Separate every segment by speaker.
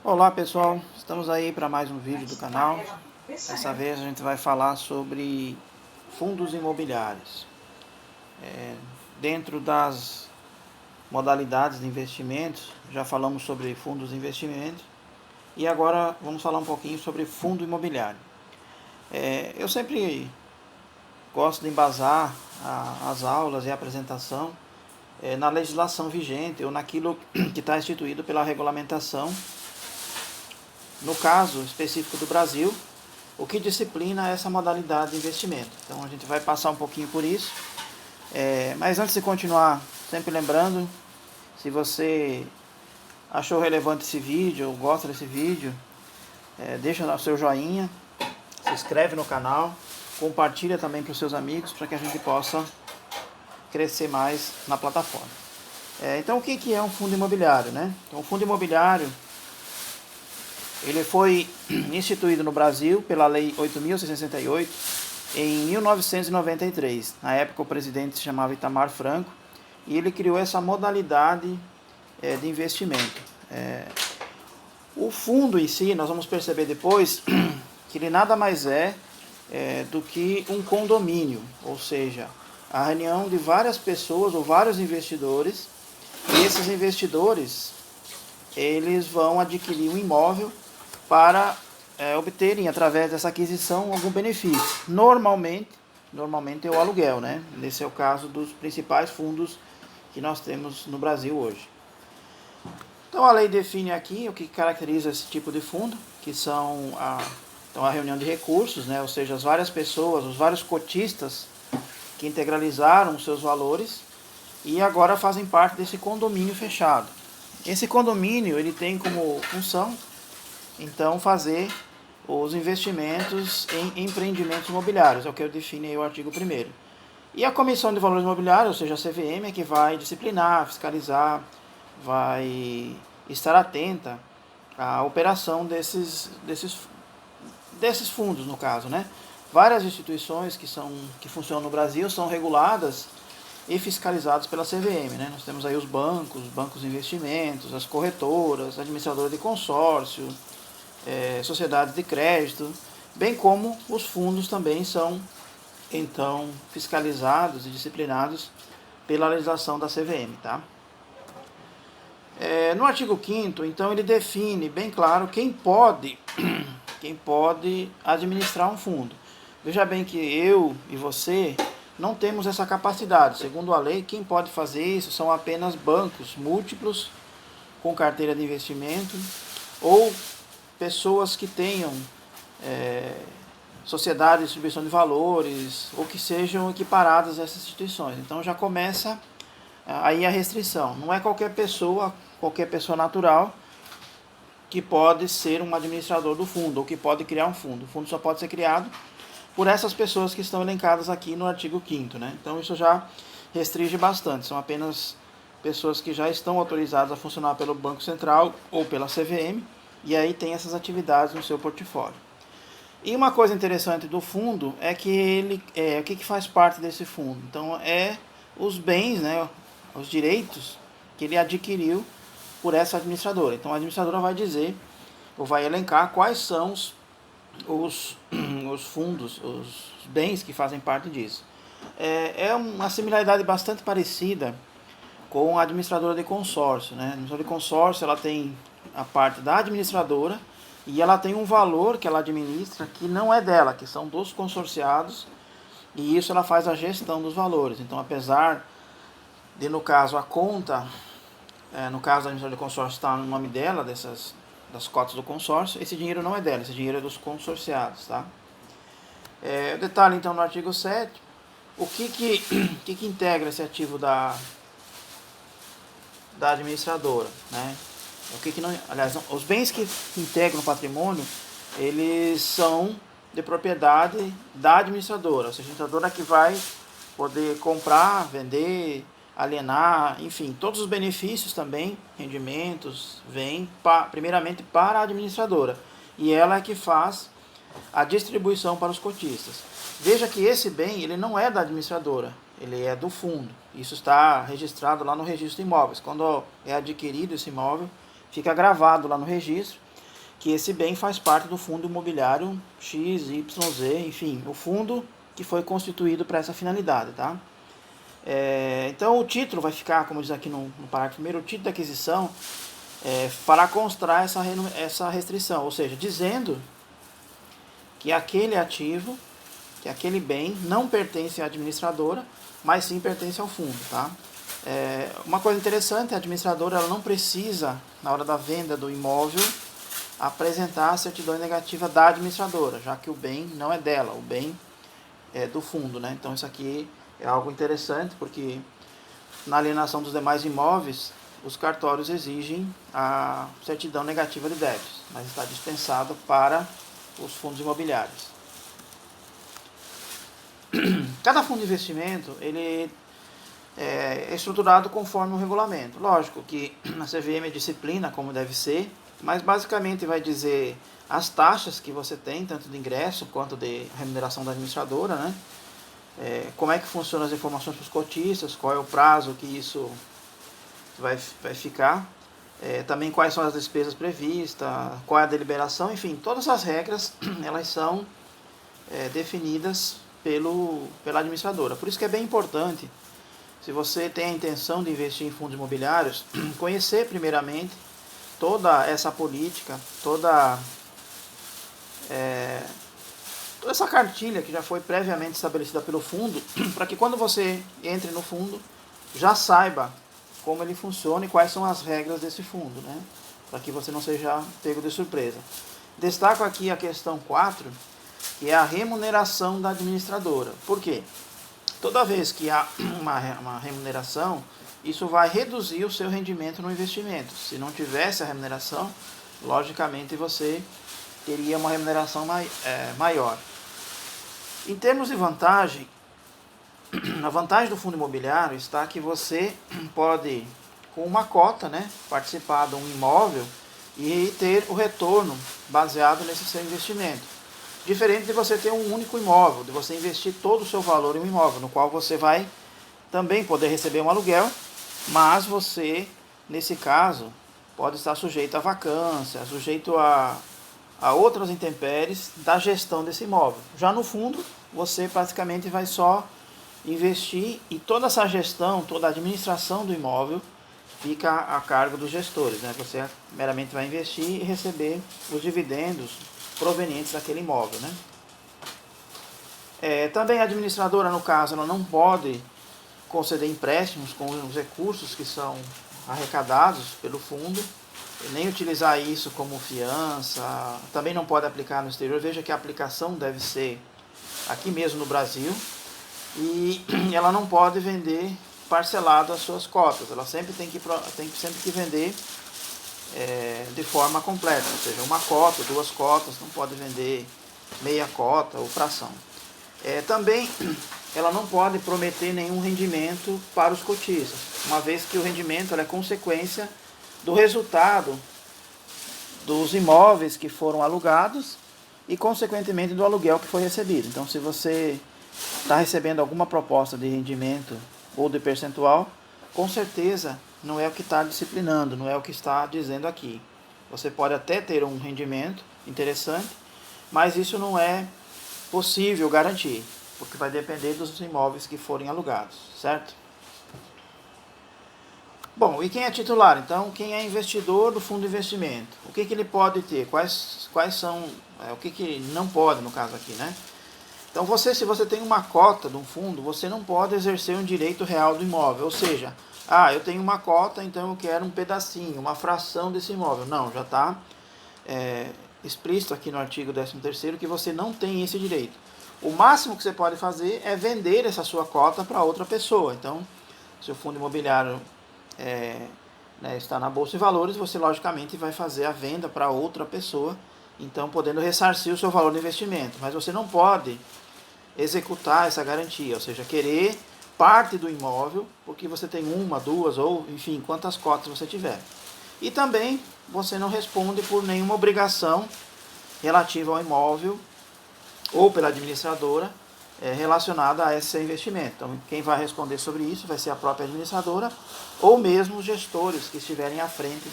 Speaker 1: Olá pessoal, estamos aí para mais um vídeo do canal. Dessa vez a gente vai falar sobre fundos imobiliários. Dentro das modalidades de investimentos, já falamos sobre fundos de investimento e agora vamos falar um pouquinho sobre fundo imobiliário. Eu sempre gosto de embasar as aulas e a apresentação na legislação vigente ou naquilo que está instituído pela regulamentação. No caso específico do Brasil, o que disciplina essa modalidade de investimento. Então a gente vai passar um pouquinho por isso. Mas antes de continuar, sempre lembrando, se você achou relevante esse vídeo ou gosta desse vídeo, deixa o seu joinha, se inscreve no canal, compartilha também para os seus amigos para que a gente possa crescer mais na plataforma. Então o que é um fundo imobiliário, né? Então, o fundo imobiliário ele foi instituído no Brasil pela Lei 8.668 em 1993. Na época o presidente se chamava Itamar Franco e ele criou essa modalidade de investimento. O fundo em si, nós vamos perceber depois que ele nada mais é do que um condomínio, ou seja, a reunião de várias pessoas ou vários investidores, e esses investidores eles vão adquirir um imóvel para obterem, através dessa aquisição, algum benefício. Normalmente é o aluguel, né? Esse é o caso dos principais fundos que nós temos no Brasil hoje. Então a lei define aqui o que caracteriza esse tipo de fundo, que são a reunião de recursos, né? Ou seja, as várias pessoas, os vários cotistas que integralizaram os seus valores e agora fazem parte desse condomínio fechado. Esse condomínio ele tem como função então fazer os investimentos em empreendimentos imobiliários, é o que eu defini aí o artigo 1º. E a Comissão de Valores Imobiliários, ou seja, a CVM, é que vai disciplinar, fiscalizar, vai estar atenta à operação desses fundos, no caso, né? Várias instituições que funcionam no Brasil são reguladas e fiscalizadas pela CVM, né? Nós temos aí os bancos de investimentos, as corretoras, administradoras de consórcio, sociedades de crédito, bem como os fundos também são então fiscalizados e disciplinados pela legislação da CVM, tá? No artigo 5º, então, ele define bem claro quem pode administrar um fundo. Veja bem que eu e você não temos essa capacidade. Segundo a lei, quem pode fazer isso são apenas bancos múltiplos com carteira de investimento ou pessoas que tenham sociedade de distribuição de valores ou que sejam equiparadas a essas instituições. Então já começa aí a restrição. Não é qualquer pessoa natural que pode ser um administrador do fundo ou que pode criar um fundo. O fundo só pode ser criado por essas pessoas que estão elencadas aqui no artigo 5º, né? Então isso já restringe bastante. São apenas pessoas que já estão autorizadas a funcionar pelo Banco Central ou pela CVM, e aí tem essas atividades no seu portfólio. E uma coisa interessante do fundo é que o que faz parte desse fundo? Então os bens, né, os direitos que ele adquiriu por essa administradora. Então a administradora vai dizer, ou vai elencar quais são os fundos, os bens que fazem parte disso. É uma similaridade bastante parecida com a administradora de consórcio, né? A administradora de consórcio ela tem a parte da administradora e ela tem um valor que ela administra que não é dela, que são dos consorciados, e isso ela faz a gestão dos valores. Então, apesar de, no caso, a conta, no caso da administradora de consórcio está no nome dela, das cotas do consórcio, esse dinheiro não é dela, esse dinheiro é dos consorciados, tá? O detalhe, então, no artigo 7, o que integra esse ativo da administradora, né? Aliás, os bens que integram o patrimônio, eles são de propriedade da administradora, ou seja, a administradora que vai poder comprar, vender, alienar, enfim, todos os benefícios também, rendimentos, vêm primeiramente para a administradora, e ela é que faz a distribuição para os cotistas. Veja que esse bem ele não é da administradora, ele é do fundo. Isso está registrado lá no registro de imóveis. Quando é adquirido esse imóvel, fica gravado lá no registro que esse bem faz parte do fundo imobiliário X, Y, Z, enfim, o fundo que foi constituído para essa finalidade, tá? Então o título vai ficar, como diz aqui no parágrafo primeiro, o título da aquisição fará constar essa restrição, ou seja, dizendo que aquele ativo, que aquele bem não pertence à administradora, mas sim pertence ao fundo, tá? Uma coisa interessante, a administradora ela não precisa, na hora da venda do imóvel, apresentar a certidão negativa da administradora, já que o bem não é dela, o bem é do fundo, né? Então isso aqui é algo interessante, porque na alienação dos demais imóveis, os cartórios exigem a certidão negativa de débitos, mas está dispensado para os fundos imobiliários. Cada fundo de investimento, ele é estruturado conforme o regulamento. Lógico que a CVM é disciplina, como deve ser, mas basicamente vai dizer as taxas que você tem, tanto de ingresso quanto de remuneração da administradora, né? Como é que funcionam as informações para os cotistas, qual é o prazo que isso vai ficar, também quais são as despesas previstas, qual é a deliberação, enfim, todas as regras elas são definidas pela administradora. Por isso que é bem importante, se você tem a intenção de investir em fundos imobiliários, conhecer primeiramente toda essa política, toda essa cartilha que já foi previamente estabelecida pelo fundo, para que quando você entre no fundo, já saiba como ele funciona e quais são as regras desse fundo, né? Para que você não seja pego de surpresa. Destaco aqui a questão 4, que é a remuneração da administradora. Por quê? Toda vez que há uma remuneração, isso vai reduzir o seu rendimento no investimento. Se não tivesse a remuneração, logicamente você teria uma remuneração maior. Em termos de vantagem, a vantagem do fundo imobiliário está que você pode, com uma cota, né, participar de um imóvel e ter o retorno baseado nesse seu investimento. Diferente de você ter um único imóvel, de você investir todo o seu valor em um imóvel, no qual você vai também poder receber um aluguel, mas você, nesse caso, pode estar sujeito a vacância, sujeito a outras intempéries da gestão desse imóvel. Já no fundo, você praticamente vai só investir e toda essa gestão, toda a administração do imóvel fica a cargo dos gestores, né? Você meramente vai investir e receber os dividendos provenientes daquele imóvel, né? Também a administradora, no caso, ela não pode conceder empréstimos com os recursos que são arrecadados pelo fundo, nem utilizar isso como fiança, também não pode aplicar no exterior. Veja que a aplicação deve ser aqui mesmo no Brasil, e ela não pode vender parcelado as suas cotas, ela sempre tem que vender de forma completa, ou seja, uma cota, 2 cotas, não pode vender meia cota ou fração. Também ela não pode prometer nenhum rendimento para os cotistas, uma vez que o rendimento é consequência do resultado dos imóveis que foram alugados e, consequentemente, do aluguel que foi recebido. Então, se você está recebendo alguma proposta de rendimento ou de percentual, com certeza não é o que está disciplinando, não é o que está dizendo aqui. Você pode até ter um rendimento interessante, mas isso não é possível garantir, porque vai depender dos imóveis que forem alugados, certo? Bom, e quem é titular? Então, quem é investidor do fundo de investimento? O que ele pode ter? Quais são, o que não pode, no caso aqui, né? Então, se você tem uma cota de um fundo, você não pode exercer um direito real do imóvel. Ou seja, eu tenho uma cota, então eu quero um pedacinho, uma fração desse imóvel. Não, já está explícito aqui no artigo 13º que você não tem esse direito. O máximo que você pode fazer é vender essa sua cota para outra pessoa. Então, se o fundo imobiliário está na Bolsa de Valores, você logicamente vai fazer a venda para outra pessoa, então podendo ressarcir o seu valor de investimento. Mas você não pode executar essa garantia, ou seja, querer parte do imóvel, porque você tem 1, 2 ou, enfim, quantas cotas você tiver. E também você não responde por nenhuma obrigação relativa ao imóvel ou pela administradora relacionada a esse investimento. Então, quem vai responder sobre isso vai ser a própria administradora ou mesmo os gestores que estiverem à frente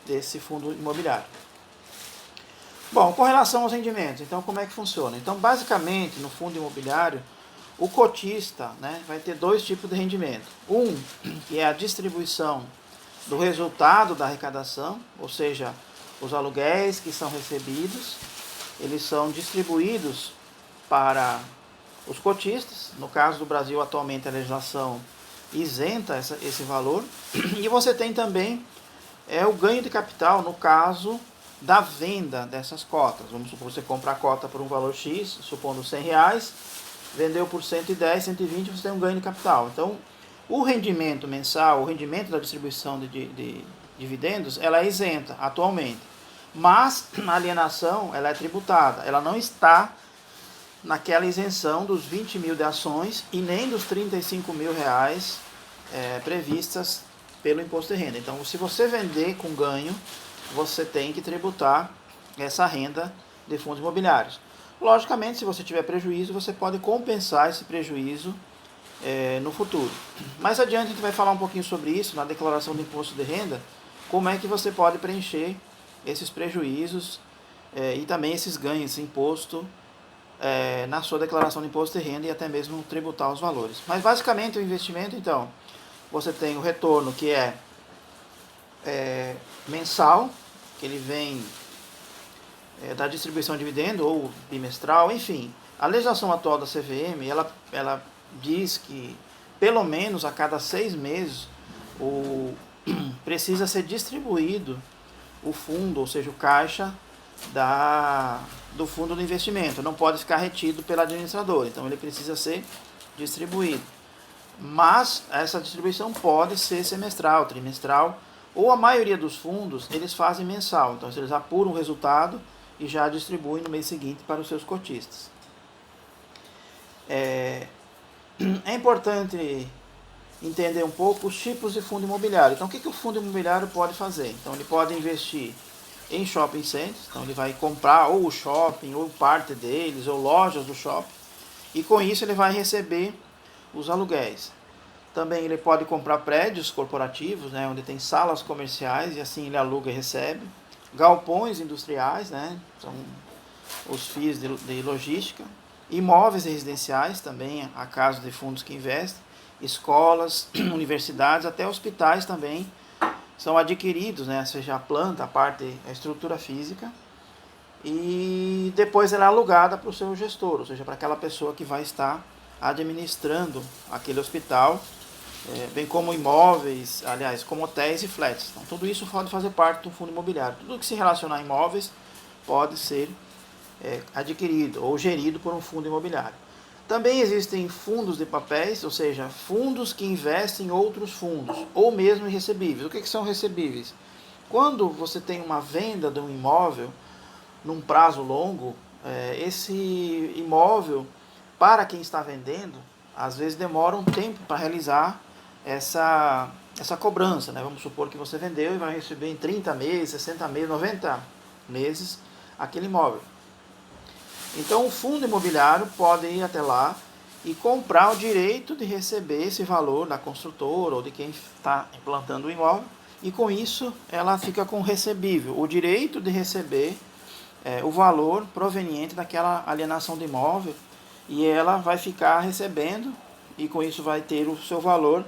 Speaker 1: desse fundo imobiliário. Bom, com relação aos rendimentos, então como é que funciona? Então, basicamente, no fundo imobiliário, o cotista, né, vai ter dois tipos de rendimento. Um, que é a distribuição do resultado da arrecadação, ou seja, os aluguéis que são recebidos, eles são distribuídos para os cotistas. No caso do Brasil, atualmente a legislação isenta esse valor. E você tem também o ganho de capital no caso da venda dessas cotas. Vamos supor que você compra a cota por um valor X, supondo R$100, vendeu por 110, 120, você tem um ganho de capital. Então, o rendimento mensal, o rendimento da distribuição de dividendos, ela é isenta atualmente. Mas a alienação, ela é tributada. Ela não está naquela isenção dos 20 mil de ações e nem dos 35 mil reais previstas pelo imposto de renda. Então, se você vender com ganho, você tem que tributar essa renda de fundos imobiliários. Logicamente, se você tiver prejuízo, você pode compensar esse prejuízo no futuro. Mais adiante a gente vai falar um pouquinho sobre isso na declaração do imposto de renda, como é que você pode preencher esses prejuízos e também esses ganhos de imposto na sua declaração de imposto de renda e até mesmo tributar os valores. Mas basicamente o investimento, então, você tem o retorno que é mensal, que ele vem da distribuição de dividendo ou bimestral, enfim. A legislação atual da CVM, ela diz que pelo menos a cada 6 meses precisa ser distribuído o fundo, ou seja, o caixa do fundo do investimento. Não pode ficar retido pela administradora, então ele precisa ser distribuído. Mas essa distribuição pode ser semestral, trimestral, ou a maioria dos fundos eles fazem mensal. Então eles apuram o resultado e já distribuem no mês seguinte para os seus cotistas. É importante entender um pouco os tipos de fundo imobiliário. Então, o que o fundo imobiliário pode fazer? Então, ele pode investir em shopping centers, então ele vai comprar ou o shopping, ou parte deles, ou lojas do shopping, e com isso ele vai receber os aluguéis. Também ele pode comprar prédios corporativos, né, onde tem salas comerciais, e assim ele aluga e recebe. Galpões industriais, né, são os FIIs de logística. Imóveis residenciais também, a caso de fundos que investem. Escolas, universidades, até hospitais também são adquiridos, né, seja a planta, a estrutura física, e depois ela é alugada para o seu gestor, ou seja, para aquela pessoa que vai estar administrando aquele hospital, bem como imóveis, aliás, como hotéis e flats. Então, tudo isso pode fazer parte do fundo imobiliário. Tudo que se relacionar a imóveis pode ser adquirido ou gerido por um fundo imobiliário. Também existem fundos de papéis, ou seja, fundos que investem em outros fundos, ou mesmo em recebíveis. O que são recebíveis? Quando você tem uma venda de um imóvel num prazo longo, esse imóvel, para quem está vendendo, às vezes demora um tempo para realizar essa cobrança, né? Vamos supor que você vendeu e vai receber em 30 meses, 60 meses, 90 meses aquele imóvel. Então o fundo imobiliário pode ir até lá e comprar o direito de receber esse valor da construtora ou de quem está implantando o imóvel, e com isso ela fica com recebível, o direito de receber o valor proveniente daquela alienação do imóvel, e ela vai ficar recebendo, e com isso vai ter o seu valor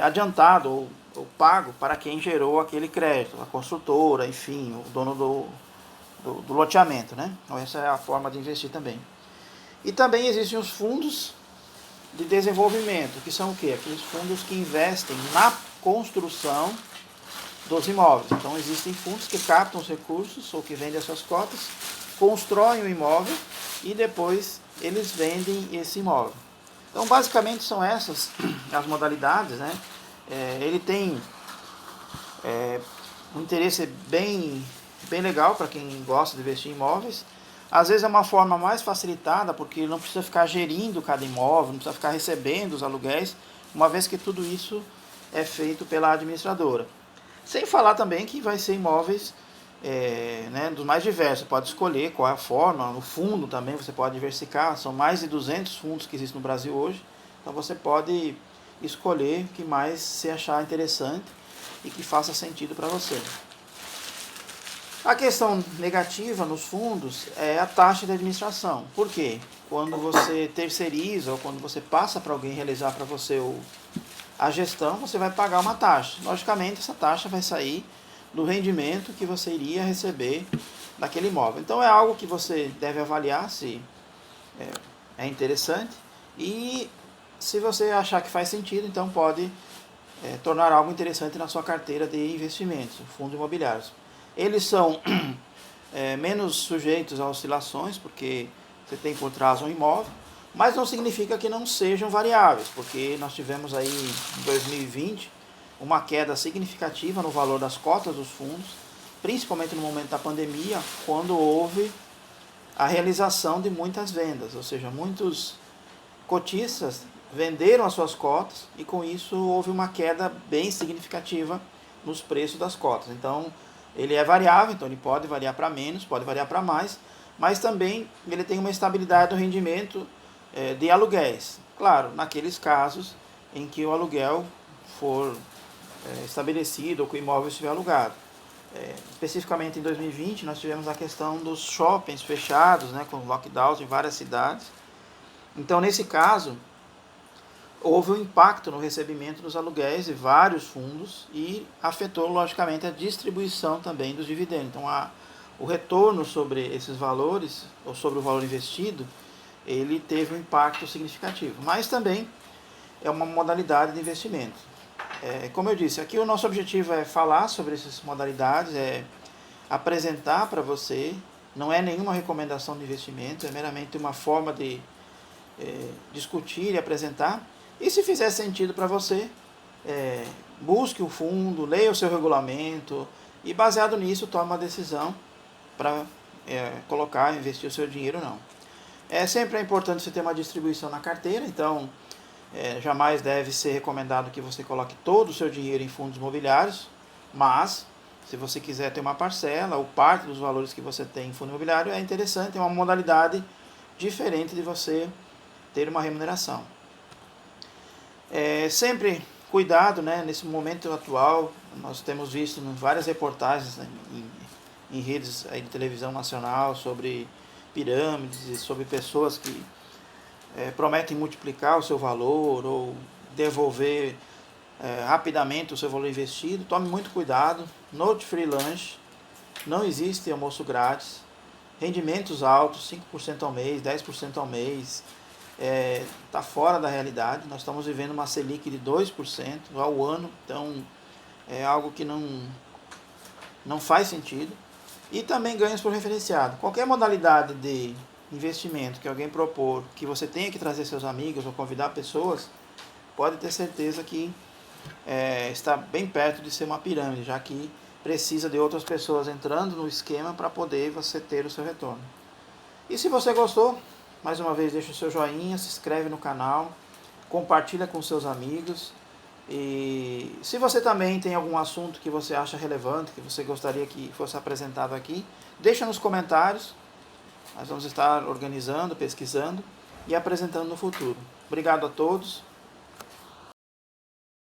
Speaker 1: adiantado ou pago para quem gerou aquele crédito, a construtora, enfim, o dono do loteamento, né? Então essa é a forma de investir também. E também existem os fundos de desenvolvimento, que são o quê? Aqueles fundos que investem na construção dos imóveis. Então existem fundos que captam os recursos ou que vendem as suas cotas, constroem o imóvel e depois eles vendem esse imóvel. Então basicamente são essas as modalidades, né? Ele tem um interesse bem legal para quem gosta de investir em imóveis. Às vezes é uma forma mais facilitada, porque ele não precisa ficar gerindo cada imóvel, não precisa ficar recebendo os aluguéis, uma vez que tudo isso é feito pela administradora. Sem falar também que vai ser imóveis dos mais diversos. Você pode escolher qual é a forma, no fundo também você pode diversificar, são mais de 200 fundos que existem no Brasil hoje, então você pode escolher o que mais se achar interessante e que faça sentido para você. A questão negativa nos fundos é a taxa de administração. Por quê? Quando você terceiriza ou quando você passa para alguém realizar para você a gestão, você vai pagar uma taxa. Logicamente, essa taxa vai sair do rendimento que você iria receber daquele imóvel. Então, é algo que você deve avaliar se é interessante e se você achar que faz sentido, então pode tornar algo interessante na sua carteira de investimentos, fundos imobiliários. Eles são menos sujeitos a oscilações, porque você tem por trás um imóvel, mas não significa que não sejam variáveis, porque nós tivemos aí em 2020 uma queda significativa no valor das cotas dos fundos, principalmente no momento da pandemia, quando houve a realização de muitas vendas, ou seja, muitos cotistas venderam as suas cotas e com isso houve uma queda bem significativa nos preços das cotas. Então ele é variável, então ele pode variar para menos, pode variar para mais, mas também ele tem uma estabilidade do rendimento de aluguéis. Claro, naqueles casos em que o aluguel for estabelecido ou que o imóvel estiver alugado. Especificamente em 2020 nós tivemos a questão dos shoppings fechados, né, com lockdowns em várias cidades. Então nesse caso houve um impacto no recebimento dos aluguéis de vários fundos e afetou logicamente a distribuição também dos dividendos. Então o retorno sobre esses valores ou sobre o valor investido, ele teve um impacto significativo, mas também é uma modalidade de investimento. Como eu disse, aqui o nosso objetivo é falar sobre essas modalidades, apresentar para você, não é nenhuma recomendação de investimento, é meramente uma forma de discutir e apresentar. E se fizer sentido para você, busque o fundo, leia o seu regulamento e baseado nisso tome uma decisão para colocar, investir o seu dinheiro ou não. Sempre é importante você ter uma distribuição na carteira, então jamais deve ser recomendado que você coloque todo o seu dinheiro em fundos imobiliários, mas se você quiser ter uma parcela ou parte dos valores que você tem em fundo imobiliário, é interessante, é uma modalidade diferente de você ter uma remuneração. Sempre cuidado, né, nesse momento atual, nós temos visto várias reportagens, né, em redes aí de televisão nacional sobre pirâmides e sobre pessoas que prometem multiplicar o seu valor ou devolver rapidamente o seu valor investido. Tome muito cuidado. Note Free Lunch, não existe almoço grátis, rendimentos altos, 5% ao mês, 10% ao mês, está fora da realidade. Nós estamos vivendo uma Selic de 2% ao ano, então é algo que não faz sentido. E também ganhos por referenciado. Qualquer modalidade de investimento que alguém propor, que você tenha que trazer seus amigos ou convidar pessoas, pode ter certeza que está bem perto de ser uma pirâmide, já que precisa de outras pessoas entrando no esquema para poder você ter o seu retorno. E se você gostou, mais uma vez deixa o seu joinha, se inscreve no canal, compartilha com seus amigos. E se você também tem algum assunto que você acha relevante, que você gostaria que fosse apresentado aqui, deixa nos comentários. Nós vamos estar organizando, pesquisando e apresentando no futuro. Obrigado a todos.